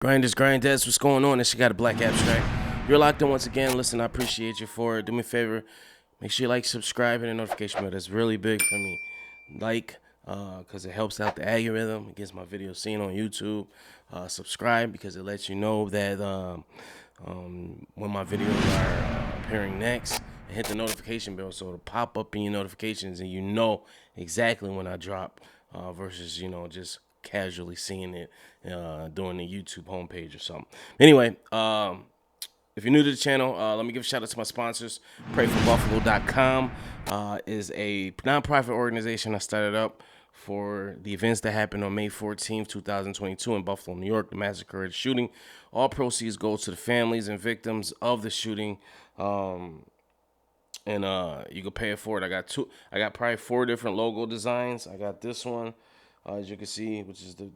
Grinders, what's going on? This shit got a black abstract. You're locked in once again. Listen, I appreciate you for it. Do me a favor, make sure you like, subscribe, and the notification bell. That's really big for me. Like, because it helps out the algorithm. It gets my videos seen on YouTube. Subscribe because it lets you know that when my videos are appearing next. And hit the notification bell so it'll pop up in your notifications and you know exactly when I drop versus, just casually seeing it during the YouTube homepage or something. Anyway, if you're new to the channel, let me give a shout out to my sponsors. PrayForBuffalo.com is a nonprofit organization I started up for the events that happened on May 14th, 2022 in Buffalo, New York, the massacre and shooting. All proceeds go to the families and victims of the shooting. And you can pay it forward. I got probably 4 different logo designs. I got this one, as you can see, which is the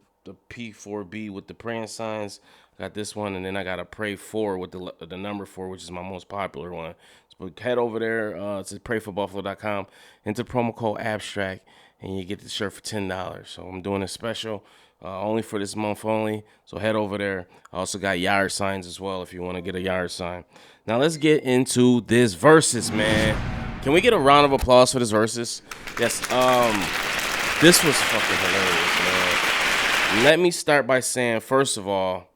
P4B with the praying signs. I got this one, and then I got a Pray 4 with the number 4, which is my most popular one. So head over there to PrayForBuffalo.com, enter promo code Abstract, and you get the shirt for $10. So I'm doing a special only for this month only. So head over there. I also got yard signs as well if you want to get a yard sign. Now let's get into this Verzuz, man. Can we get a round of applause for this Verzuz? Yes. This was fucking hilarious, man. Let me start by saying, first of all,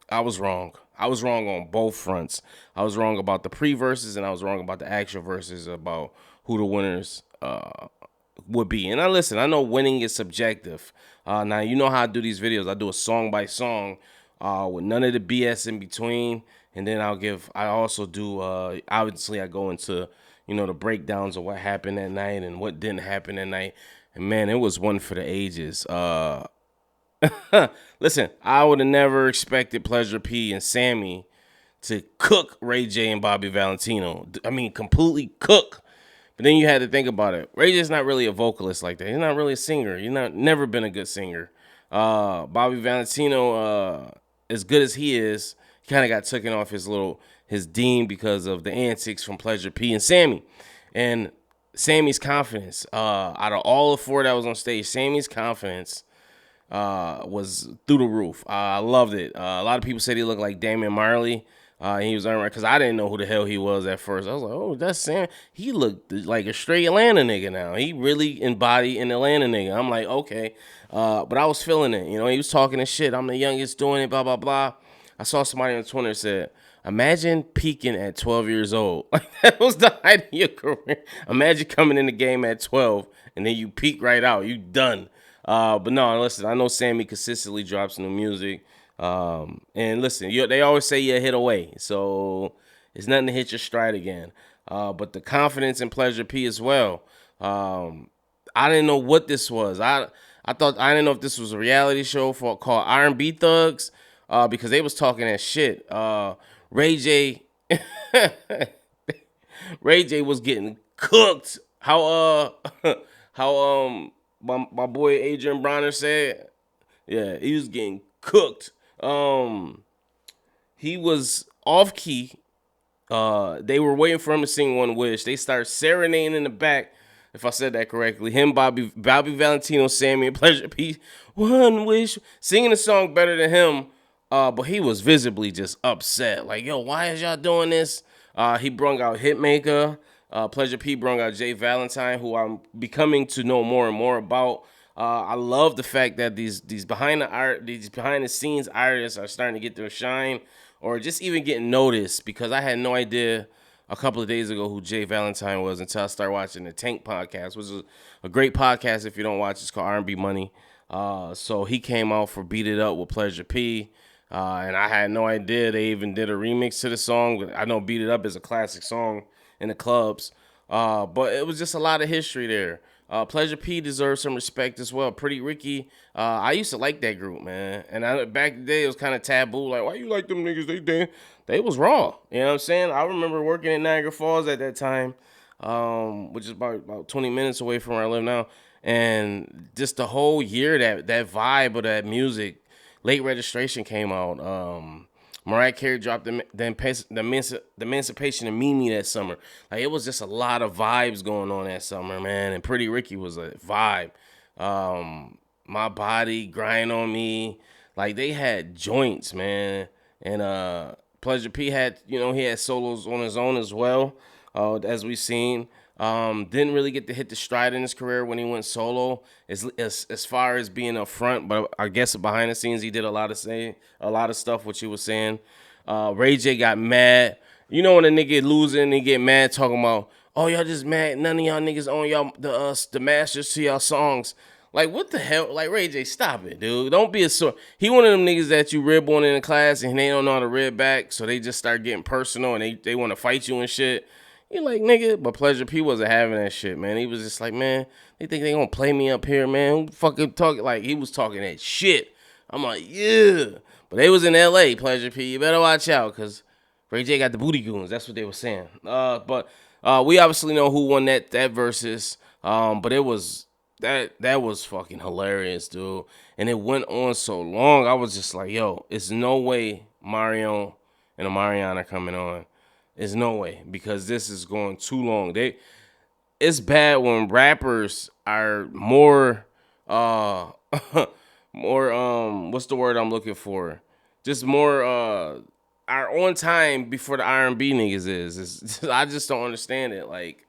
I was wrong. I was wrong on both fronts. I was wrong about the pre-Verzuz, and I was wrong about the actual Verzuz, about who the winners would be. And I know winning is subjective. Now, you know how I do these videos. I do a song by song with none of the BS in between. And then I also do, obviously I go into, the breakdowns of what happened that night and what didn't happen that night. And man, it was one for the ages. Listen, I would have never expected Pleasure P and Sammy to cook Ray J and Bobby Valentino. I mean, completely cook. But then you had to think about it. Ray J's not really a vocalist like that. He's not really a singer. Never been a good singer. Bobby Valentino, as good as he is, he kind of got taken off his dean because of the antics from Pleasure P and Sammy. And Sammy's confidence, out of all the 4 that was on stage, Sammy's confidence was through the roof. I loved it. A lot of people said he looked like Damian Marley. He was unranked because I didn't know who the hell he was at first. I was like, oh, that's Sam. He looked like a straight Atlanta nigga now. He really embodied an Atlanta nigga. I'm like, okay. But I was feeling it. He was talking his shit. I'm the youngest doing it, blah, blah, blah. I saw somebody on Twitter said, imagine peaking at 12 years old. Like, that was the height of your career. Imagine coming in the game at 12 and then you peak right out. You done. But no, listen, I know Sammy consistently drops new music. And listen, they always say you hit away, so it's nothing to hit your stride again. But the confidence in Pleasure P as well. I didn't know what this was. I didn't know if this was a reality show called RandB THUGS, because they was talking that shit. Ray J, Ray J was getting cooked. How my boy Adrian Bronner said, yeah, he was getting cooked. He was off key. They were waiting for him to sing One Wish. They started serenading in the back, if I said that correctly. Him, Bobby Valentino, Sammy, and Pleasure P. One Wish, singing the song better than him. But he was visibly just upset. Like, yo, why is y'all doing this? He brung out Hitmaker. Pleasure P brung out Jay Valentine, who I'm becoming to know more and more about. I love the fact that these behind the scenes artists are starting to get their shine, or just even getting noticed, because I had no idea a couple of days ago who Jay Valentine was until I started watching the Tank podcast, which is a great podcast. If you don't watch, it's called R&B Money. So he came out for Beat It Up with Pleasure P, and I had no idea they even did a remix to the song. I know Beat It Up is a classic song in the clubs, but it was just a lot of history there. Pleasure P deserves some respect as well. Pretty Ricky, I used to like that group, man. And back in the day, it was kind of taboo. Like, why you like them niggas? They was raw. You know what I'm saying? I remember working in Niagara Falls at that time, which is about 20 minutes away from where I live now. And just the whole year, that vibe of that music, Late Registration came out. Mariah Carey dropped the Emancipation of Mimi that summer. Like, it was just a lot of vibes going on that summer, man. And Pretty Ricky was a vibe. My Body, Grind on Me. Like they had joints, man. And Pleasure P had, he had solos on his own as well, as we've seen. Didn't really get to hit the stride in his career when he went solo, as far as being up front. But I guess behind the scenes, he did a lot of stuff, which he was saying. Ray J got mad. You know when a nigga losing and he get mad talking about, oh, y'all just mad. None of y'all niggas own y'all the masters to y'all songs. Like, what the hell? Like, Ray J, stop it, dude. Don't be a sore. He one of them niggas that you rib on in the class and they don't know how to rib back, so they just start getting personal and they want to fight you and shit. You like, nigga, but Pleasure P wasn't having that shit, man. He was just like, man, they think they gonna play me up here, man. Who fucking talking? Like, he was talking that shit. I'm like, yeah. But they was in L.A., Pleasure P. You better watch out, because Ray J got the booty goons. That's what they were saying. But we obviously know who won that Verzuz. But it was, that was fucking hilarious, dude. And it went on so long. I was just like, yo, it's no way Omarion and Omarion are coming on. There's no way, because this is going too long. It's bad when rappers are more what's the word I'm looking for? Just more are on time before the R&B niggas is. I just don't understand it. Like,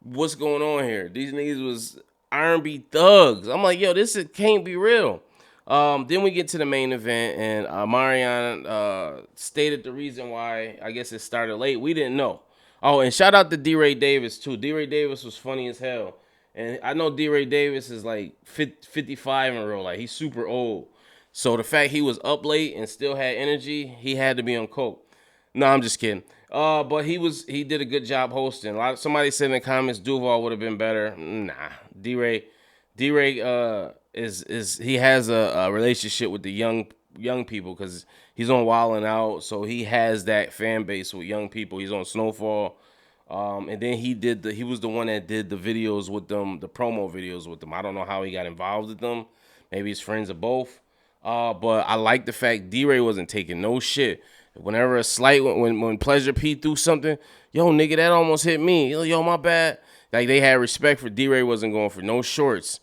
what's going on here? These niggas was R&B thugs. I'm like, yo, can't be real. Then we get to the main event, and Omarion stated the reason why I guess it started late. We didn't know. Oh, and shout out to D-Ray Davis, too. D-Ray Davis was funny as hell. And I know D-Ray Davis is like 55 in real life. He's super old. So the fact he was up late and still had energy, he had to be on coke. No, I'm just kidding. But he did a good job hosting. Somebody said in the comments Duval would have been better. Nah, D-Ray he has a relationship with the young people because he's on Wildin' Out, so he has that fan base with young people. He's on Snowfall, and then he was the one that did the videos with them, the promo videos with them. I don't know how he got involved with them. Maybe he's friends of both. But I like the fact D-Ray wasn't taking no shit. Whenever a slight, when Pleasure P threw something, yo, nigga, that almost hit me. Yo, my bad. Like, they had respect for D-Ray, wasn't going for no shorts.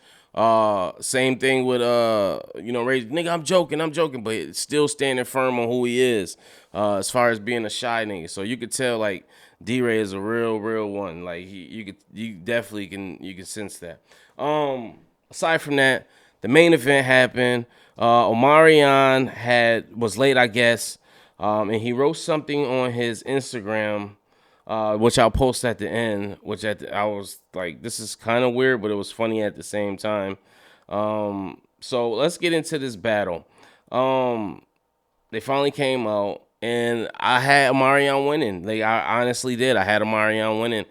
Same thing with, Ray, nigga, I'm joking, but still standing firm on who he is, as far as being a shy nigga. So you could tell, like, D-Ray is a real one. Like, you definitely can sense that. Aside from that, the main event happened. Omarion was late, I guess, and he wrote something on his Instagram, which I'll post at the end, I was like, this is kind of weird, but it was funny at the same time. So let's get into this battle. They finally came out, and I had Omarion winning. Like, I honestly did. I had Omarion winning,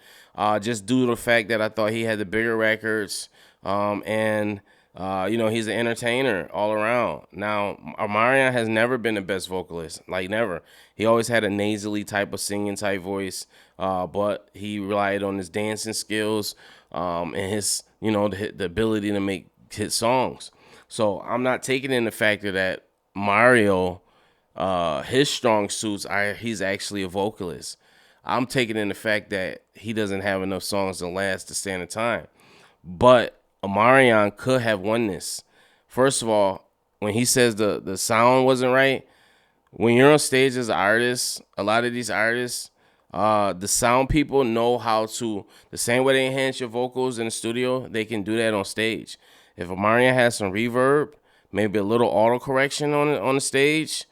just due to the fact that I thought he had the bigger records, and he's an entertainer all around. Now, Omarion has never been the best vocalist, like never. He always had a nasally type of singing type voice, but he relied on his dancing skills, and his, the ability to make hit songs. So I'm not taking in the factor that Mario, his strong suits he's actually a vocalist. I'm taking in the fact that he doesn't have enough songs to last to stand the time. But Omarion could have won this. First of all, when he says the sound wasn't right, when you're on stage as an artist, a lot of these artists, the sound people know how to, the same way they enhance your vocals in the studio, they can do that on stage. If Omarion has some reverb, maybe a little auto correction on the stage,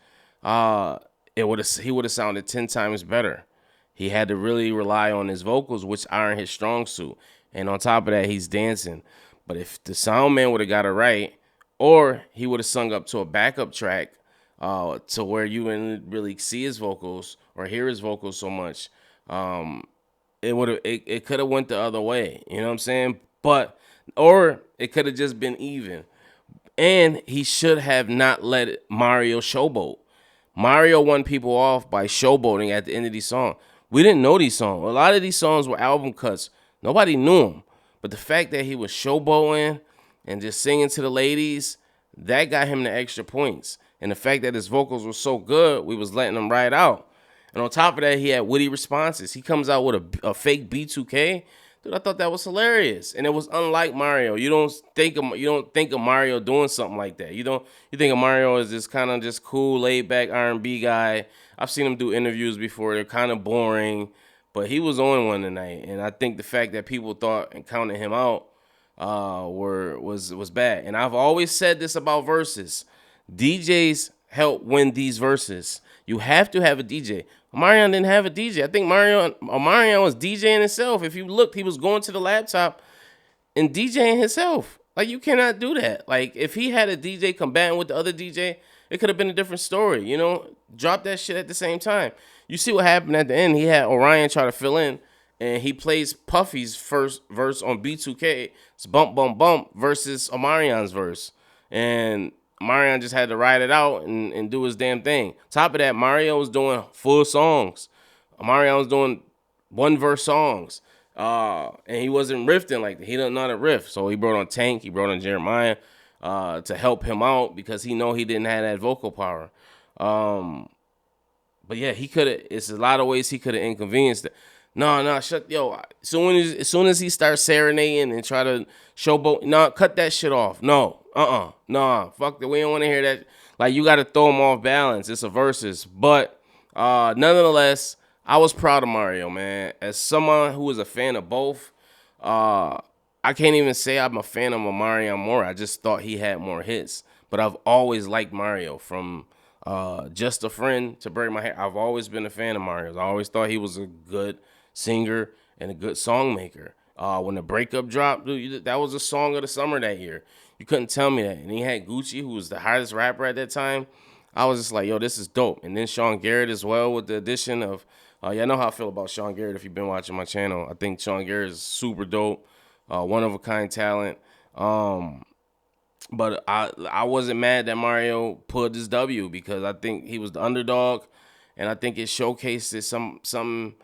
he would have sounded 10 times better. He had to really rely on his vocals, which aren't his strong suit. And on top of that, he's dancing. But if the sound man would have got it right, or he would have sung up to a backup track, to where you wouldn't really see his vocals or hear his vocals so much, it could have went the other way. You know what I'm saying? Or it could have just been even. And he should have not let Mario showboat. Mario won people off by showboating at the end of these songs. We didn't know these songs. A lot of these songs were album cuts. Nobody knew them. But the fact that he was showboating and just singing to the ladies, that got him the extra points. And the fact that his vocals were so good, we was letting him ride out. And on top of that, he had witty responses. He comes out with a fake B2K. Dude, I thought that was hilarious, and it was unlike Mario. You don't think of Mario doing something like that. You think of Mario as this kind of just cool, laid back R&B guy. I've seen him do interviews before. They're kind of boring, but he was on one tonight, and I think the fact that people thought and counted him out was bad. And I've always said this about verses. DJs help win these verses. You have to have a DJ. Omarion didn't have a DJ. I think Omarion was DJing himself. If you looked, he was going to the laptop and DJing himself. Like, you cannot do that. Like, if he had a DJ combating with the other DJ, it could have been a different story. Drop that shit at the same time. You see what happened at the end. He had Orion try to fill in, and he plays Puffy's first verse on B2K. It's Bump Bump Bump versus Omarion's verse. And Omarion just had to ride it out and do his damn thing. Top of that, Mario was doing full songs. Omarion was doing one verse songs. And he wasn't riffing like that. He didn't know how to riff. So he brought on Tank, he brought on Jeremiah to help him out because he know he didn't have that vocal power. But yeah, he could have. It's a lot of ways he could have inconvenienced it. No, shut yo. As soon as he starts serenading and try to showboat, cut that shit off. Nah, fuck that. We don't want to hear that. Like, you got to throw him off balance. It's a versus, but nonetheless, I was proud of Mario, man. As someone who is a fan of both, I can't even say I'm a fan of Omarion more. I just thought he had more hits, but I've always liked Mario from. Just a Friend to Break My Heart. I've always been a fan of Mario's. I always thought he was a good singer and a good song maker. When the breakup dropped, dude, that was a song of the summer that year. You couldn't tell me that. And he had Gucci, who was the hottest rapper at that time. I was just like, yo, this is dope. And then Sean Garrett as well with the addition of, I know how I feel about Sean Garrett if you've been watching my channel. I think Sean Garrett is super dope, one-of-a-kind talent. But I wasn't mad that Mario pulled his W because I think he was the underdog, and I think it showcased something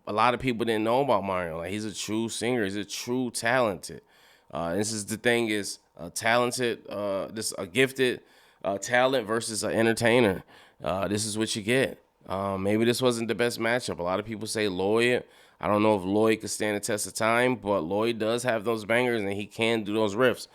a lot of people didn't know about Mario. Like, he's a true singer, he's a true talented. This is the thing is a gifted talent versus an entertainer. This is what you get. Maybe this wasn't the best matchup. A lot of people say Lloyd. I don't know if Lloyd could stand the test of time, but Lloyd does have those bangers and he can do those riffs.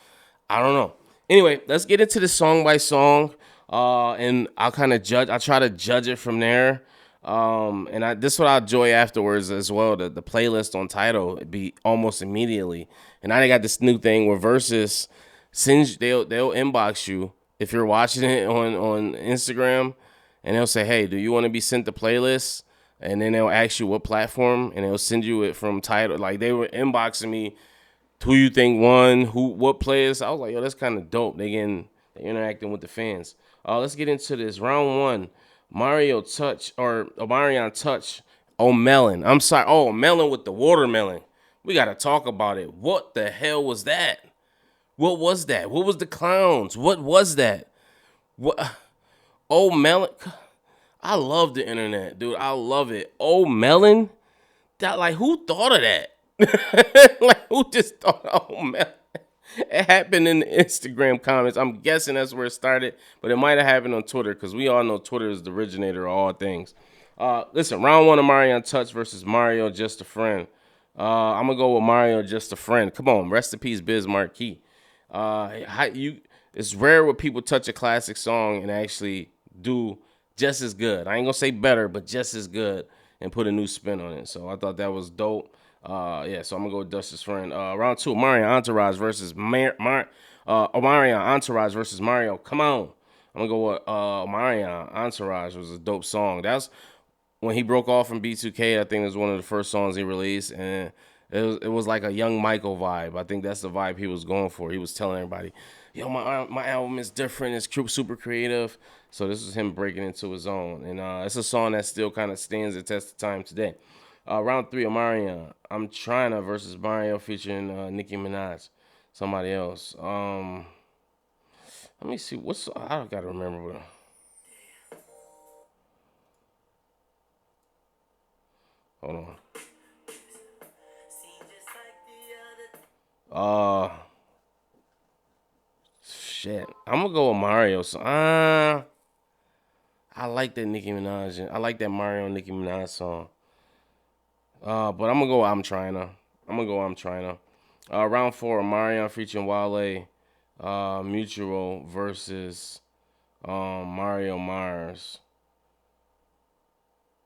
I don't know. Anyway, let's get into the song by song, and I'll kind of judge. I'll try to judge it from there, and this is what I'll enjoy afterwards as well. The playlist on Tidal be almost immediately, and now they got this new thing where Verzuz they'll inbox you if you're watching it on Instagram, and they'll say, hey, do you want to be sent the playlist? And then they'll ask you what platform, and they'll send you it from Tidal. Like, they were inboxing me. Who you think won? What players? I was like, yo, that's kind of dope. They interacting with the fans. Let's get into this. Round one, Omarion touch. Oh, Melon. I'm sorry. Oh, Melon with the watermelon. We got to talk about it. What the hell was that? What was that? What was the clowns? What was that? What? Oh, Melon. I love the internet, dude. I love it. Oh, Melon. Who thought of that? Like, who just thought, oh, man, it happened in the Instagram comments. I'm guessing that's where it started, but it might have happened on Twitter because we all know Twitter is the originator of all things. Listen, round one of Omarion Touch versus Mario Just a Friend. I'm going to go with Mario Just a Friend. Come on, rest in peace, Biz Marquis. It's rare when people touch a classic song and actually do just as good. I ain't going to say better, but just as good and put a new spin on it. So I thought that was dope. So I'm gonna go with Dustin's Friend. Round two, Omarion Entourage versus Omarion Entourage versus Mario. Come on, I'm gonna go with Omarion Entourage. Was a dope song. That's when he broke off from B2K. I think it was one of the first songs he released, and it was like a young Michael vibe. I think that's the vibe he was going for. He was telling everybody, yo, my album is different. It's super creative. So this is him breaking into his own, and it's a song that still kind of stands the test of time today. Round three, Omarion. I'm Trying to versus Mario featuring Nicki Minaj. Somebody else. Let me see. I gotta remember. Hold on. Shit. I'm gonna go with Mario. So, I like that Nicki Minaj. I like that Mario and Nicki Minaj song. But I'm gonna go with I'm Trying to. I'm gonna go I'm Tryna. Round 4, Omarion featuring Wale, Mutual versus Mario Mars.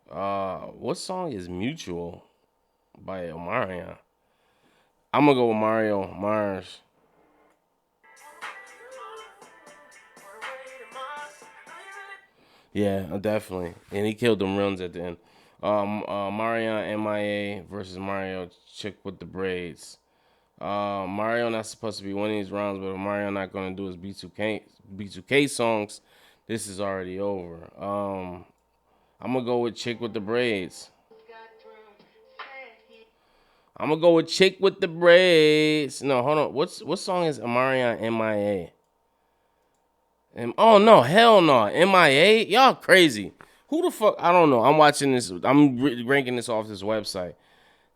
What song is Mutual by Omarion? I'm gonna go with Mario Mars. Yeah, definitely. And he killed them runs at the end. Mario MIA versus Mario Chick with the Braids. Mario not supposed to be winning these rounds, but if Mario not going to do his B2K songs, this is already over. I'm going to go with Chick with the Braids. I'm going to go with Chick with the Braids. No, hold on. What song is Omarion MIA? Oh, no. Hell no. MIA? Y'all crazy. Who the fuck? I don't know. I'm watching this. I'm ranking this off this website.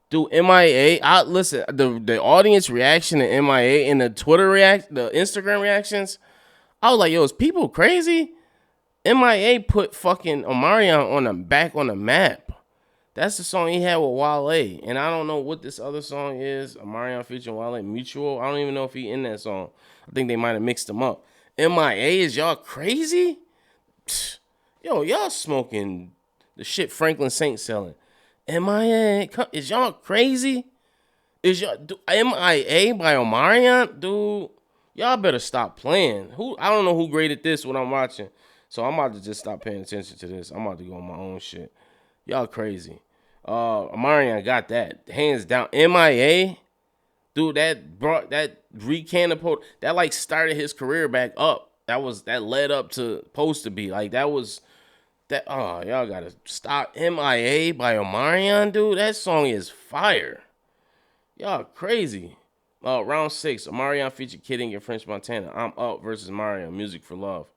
Dude, MIA. Listen, the audience reaction to MIA and the the Instagram reactions. I was like, yo, is people crazy? MIA put fucking Omarion back on the map. That's the song he had with Wale. And I don't know what this other song is. Omarion featuring Wale, Mutual. I don't even know if he in that song. I think they might have mixed them up. MIA, is y'all crazy? Psst. Yo, y'all smoking the shit Franklin Saint selling. MIA, is y'all crazy? Is y'all MIA by Omarion? Dude, y'all better stop playing. I don't know who graded this when I'm watching. So I'm about to just stop paying attention to this. I'm about to go on my own shit. Y'all crazy. Omarion got that. Hands down. MIA, dude, that recanted, that like started his career back up. That led up to Supposed to Be. Like that was that. Oh, y'all gotta stop. MIA by Omarion, dude. That song is fire. Y'all crazy. Round 6, Omarion featured Kidding and French Montana. I'm Up versus Mario, Music for Love.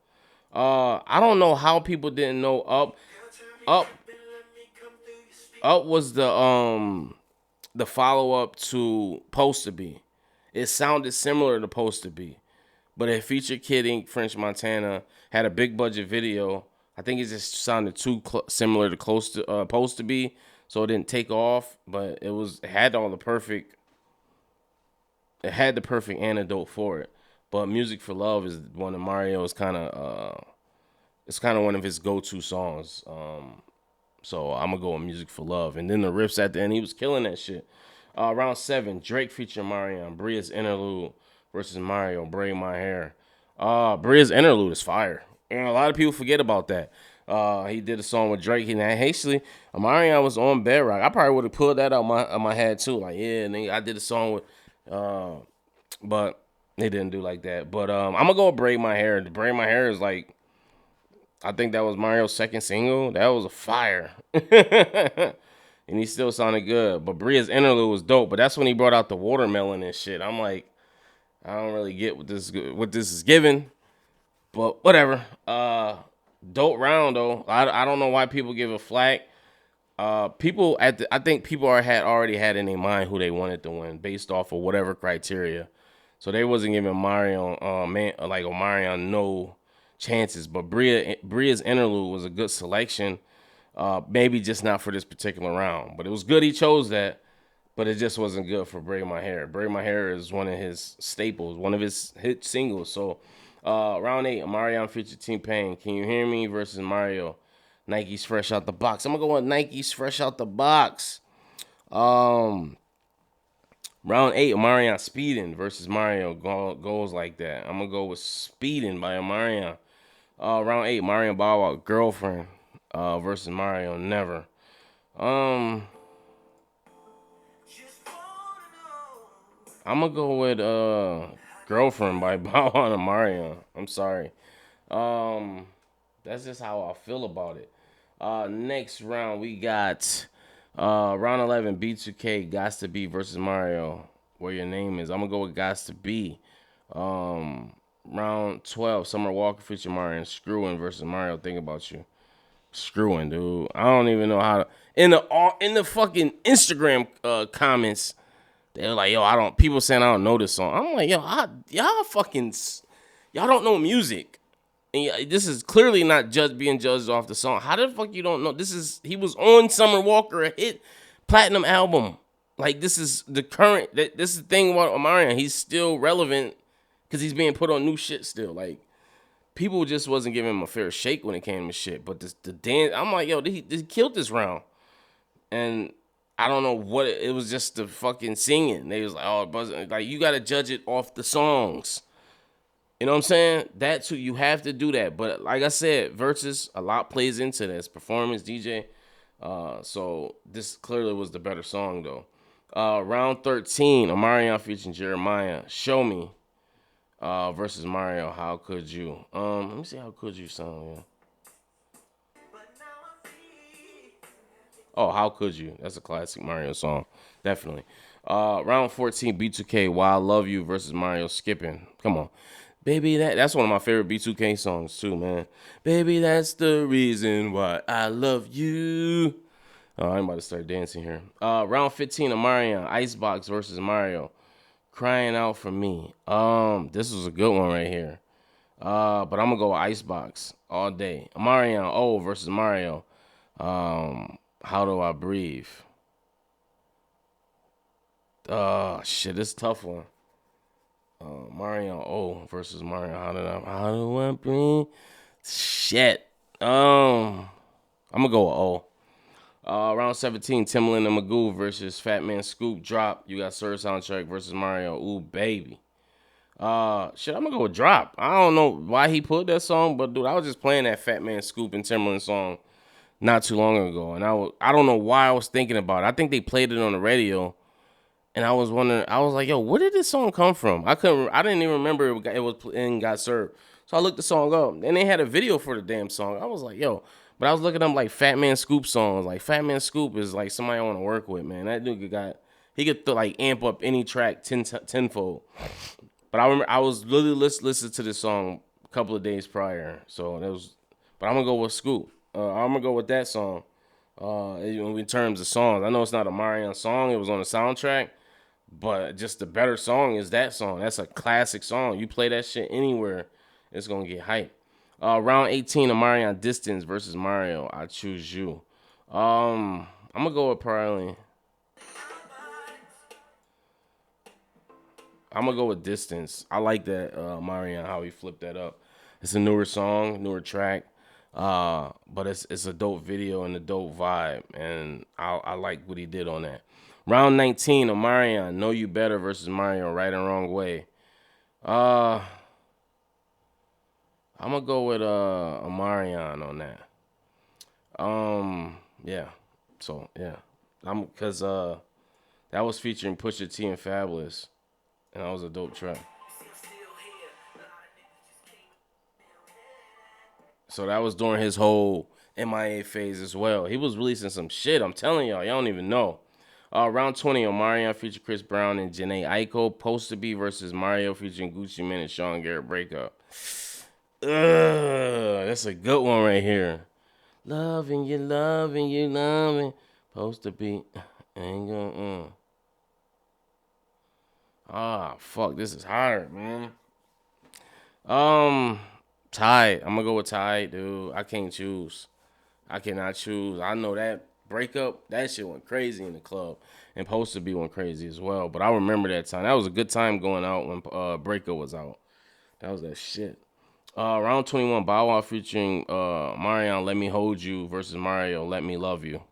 I don't know how people didn't know Up. Up was the follow-up to Supposed to Be. It sounded similar to Supposed to Be, but it featured Kidding, French Montana, had a big budget video. I think it just sounded too similar to Supposed to Be, so it didn't take off. But it had the perfect antidote for it. But Music for Love is one of Mario's it's kind of one of his go-to songs. So I'm gonna go with Music for Love, and then the riffs at the end, he was killing that shit. Round 7, Drake featuring Omarion, Bria's Interlude versus Mario, Braid My Hair. Bria's Interlude is fire, and a lot of people forget about that. He did a song with Drake, and hastily, Omarion was on Bedrock. I probably would have pulled that out my head too. Like, yeah, and I did a song with, but they didn't do like that. But I'm gonna go with Braid My Hair. Braid My Hair is like, I think that was Mario's second single. That was a fire. And he still sounded good. But Bria's Interlude was dope. But that's when he brought out the watermelon and shit. I'm like, I don't really get what this is giving. But whatever. Dope round, though. I don't know why people give a flack. I think people already had in their mind who they wanted to win based off of whatever criteria. So they wasn't giving Omarion no chances, but Bria's Interlude was a good selection. Maybe just not for this particular round, but it was good he chose that, but it just wasn't good for Braid My Hair. Braid My Hair is one of his staples, one of his hit singles. So round 8, Omarion featured T-Pain, Can You Hear Me versus Mario, Nike's Fresh Out the Box. I'm gonna go with Nike's Fresh Out the Box. Round 8, Omarion Speeding versus Mario, goes like that. I'm gonna go with Speeding by Omarion. Round 8, Mario Bow Wow, Girlfriend versus Mario, Never. I'm gonna go with Girlfriend by Bow Wow and Mario. I'm sorry. That's just how I feel about it. Next round we got round 11, B2K, Gots to Be versus Mario, Where Your Name Is. I'm gonna go with Gots to Be. Round 12, Summer Walker featuring Mario, Screwing versus Mario, Think About You. Screwing, dude. I don't even know how to. In the fucking Instagram comments, they're like, yo, people saying I don't know this song. I'm like, yo, y'all don't know music. And this is clearly not being judged off the song. How the fuck you don't know? He was on Summer Walker, a hit platinum album. Like, this is the current. This is the thing about Omarion. He's still relevant because he's being put on new shit still. Like, people just wasn't giving him a fair shake when it came to shit. But the dance, I'm like, yo, he killed this round. And I don't know what it was, just the fucking singing. They was like, oh, like, you got to judge it off the songs. You know what I'm saying? That's who you have to do that. But like I said, Verzuz, a lot plays into this. Performance, DJ. So this clearly was the better song, though. Round 13, Omarion featuring Jeremiah. Show Me versus Mario. How Could You? Let me see How Could You sound. Yeah. Oh, How Could You? That's a classic Mario song. Definitely. Round 14, B2K, Why I Love You versus Mario Skipping. Come on. Baby, that's one of my favorite B2K songs too, man. Baby, that's the reason why I love you. Oh, I'm about to start dancing here. Round 15, Omarion, Icebox versus Mario. Crying Out For Me. This was a good one right here. But I'm gonna go with Icebox all day. Omarion, O versus Mario. How Do I Breathe? Shit, this is a tough one. Mario O versus Mario. How do I breathe? Shit. I'm gonna go with O. Round 17, Timbaland and Magoo versus Fat Man Scoop. Drop. You got Sir Soundtrack versus Mario. Ooh, baby. Shit, I'm gonna go with Drop. I don't know why he put that song, but dude, I was just playing that Fat Man Scoop and Timbaland song not too long ago, and I don't know why I was thinking about it. I think they played it on the radio. And I was wondering, I was like, yo, where did this song come from? I didn't even remember it was in Got Served. So I looked the song up. And they had a video for the damn song. I was like, yo. But I was looking up like Fat Man Scoop songs. Like Fat Man Scoop is like somebody I want to work with, man. That dude he could like amp up any track tenfold. But I remember I was literally listening to this song a couple of days prior. So that was, but I'm going to go with Scoop. I'm going to go with that song. In terms of songs, I know it's not a Marion song. It was on the soundtrack. But just the better song is that song. That's a classic song. You play that shit anywhere, it's going to get hype. Round 18, Omarion Distance versus Mario. I Choose You. I'm going to go with probably. I'm going to go with Distance. I like that, Omarion, how he flipped that up. It's a newer song, newer track. But it's a dope video and a dope vibe. And I like what he did on that. Round 19, Omarion, Know You Better versus Mario, Right and Wrong Way. I'm gonna go with Omarion on that. Yeah. So yeah, cause that was featuring Pusha T and Fabulous, and that was a dope track. So that was during his whole MIA phase as well. He was releasing some shit. I'm telling y'all don't even know. Round 20, Omarion featuring Chris Brown and Janae Aiko. Supposed to Be versus Mario featuring Gucci Mane and Sean Garrett Breakup. That's a good one right here. Loving you, loving you, loving. Supposed to Be. Ain't gonna. Fuck. This is hard, man. Tied. I'm gonna go with Tied, dude. I can't choose. I cannot choose. I know that Breakup, that shit went crazy in the club. And Supposed to Be went crazy as well. But I remember that time. That was a good time going out when Breakup was out. That was that shit. Round 21, Bow Wow featuring Marion, Let Me Hold You versus Mario, Let Me Love You.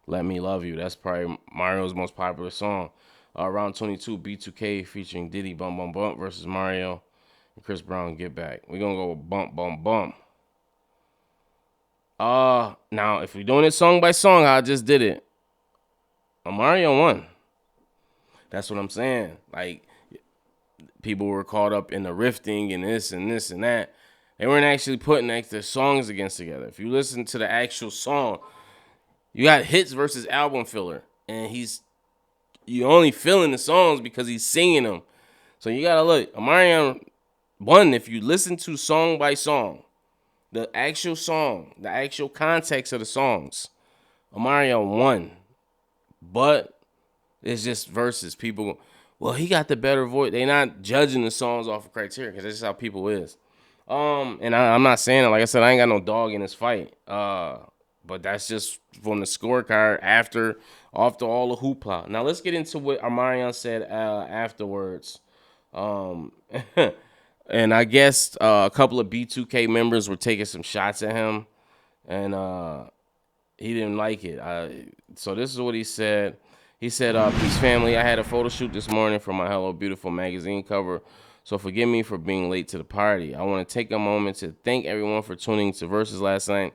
Let Me Love You. That's probably Mario's most popular song. Round 22, B2K featuring Diddy, Bump Bump Bump versus Mario and Chris Brown, Get Back. We're going to go with Bump Bump Bump. Now, if we're doing it song by song, how I just did it, Mario won. That's what I'm saying. Like, people were caught up in the rifting and this and this and that. They weren't actually putting their songs against together. If you listen to the actual song, you got hits versus album filler. And you only feeling the songs because he's singing them. So you gotta look. Omarion won if you listen to song by song. The actual song, the actual context of the songs. Omarion won. But it's just verses. People, well, he got the better voice. They're not judging the songs off of criteria because that's just how people is. And I'm not saying it. Like I said, I ain't got no dog in this fight. But But that's just from the scorecard after all the hoopla. Now let's get into what Omarion said afterwards. Um, and I guess a couple of B2K members were taking some shots at him, and he didn't like it. So this is what he said. He said, "Peace, family. I had a photo shoot this morning for my Hello Beautiful magazine cover, so forgive me for being late to the party. I want to take a moment to thank everyone for tuning to Verzuz last night.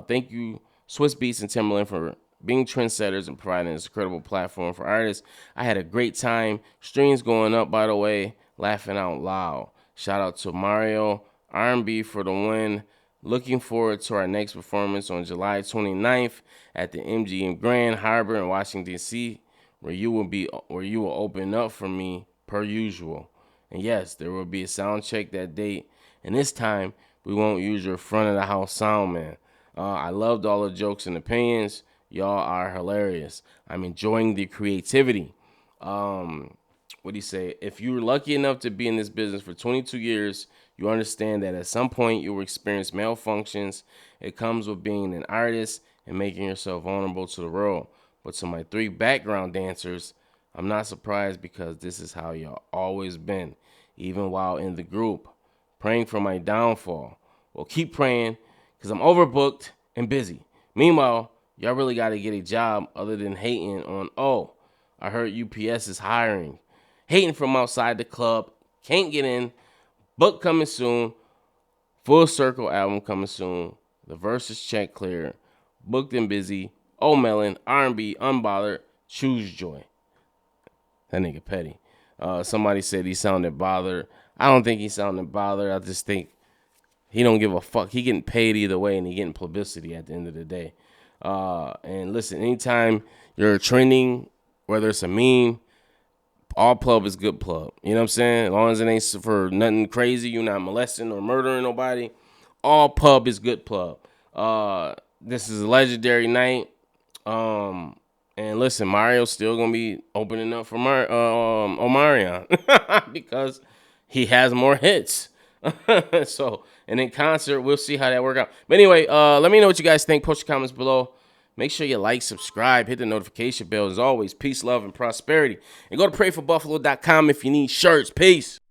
Thank you, Swiss Beats and Timberland, for being trendsetters and providing this incredible platform for artists. I had a great time. Streams going up, by the way, laughing out loud. Shout out to Mario, RandB for the win. Looking forward to our next performance on July 29th at the MGM Grand Harbor in Washington, D.C., where you will open up for me per usual. And yes, there will be a sound check that date. And this time, we won't use your front of the house sound man. I loved all the jokes and opinions. Y'all are hilarious. I'm enjoying the creativity." What do you say? If you were lucky enough to be in this business for 22 years, you understand that at some point you will experience malfunctions. It comes with being an artist and making yourself vulnerable to the world. But to my 3 background dancers, I'm not surprised because this is how y'all always been, even while in the group. Praying for my downfall. Well, keep praying because I'm overbooked and busy. Meanwhile, y'all really got to get a job other than hating on, oh, I heard UPS is hiring. Hating from outside the club. Can't get in. Book coming soon. Full Circle album coming soon. The Verzuz check clear. Booked and busy. Oh, Melon. R&B. Unbothered. Choose joy. That nigga petty. Somebody said he sounded bothered. I don't think he sounded bothered. I just think he don't give a fuck. He getting paid either way, and he getting publicity at the end of the day. And listen, anytime you're trending, whether it's a meme, all pub is good pub. You know what I'm saying? As long as it ain't for nothing crazy, you're not molesting or murdering nobody, all pub is good pub. This is a legendary night. And listen, Mario's still gonna be opening up for Omarion because he has more hits. So, and in concert, we'll see how that work out. But anyway, let me know what you guys think. Post your comments below. Make sure you like, subscribe, hit the notification bell. As always, peace, love, and prosperity. And go to prayforbuffalo.com if you need shirts. Peace.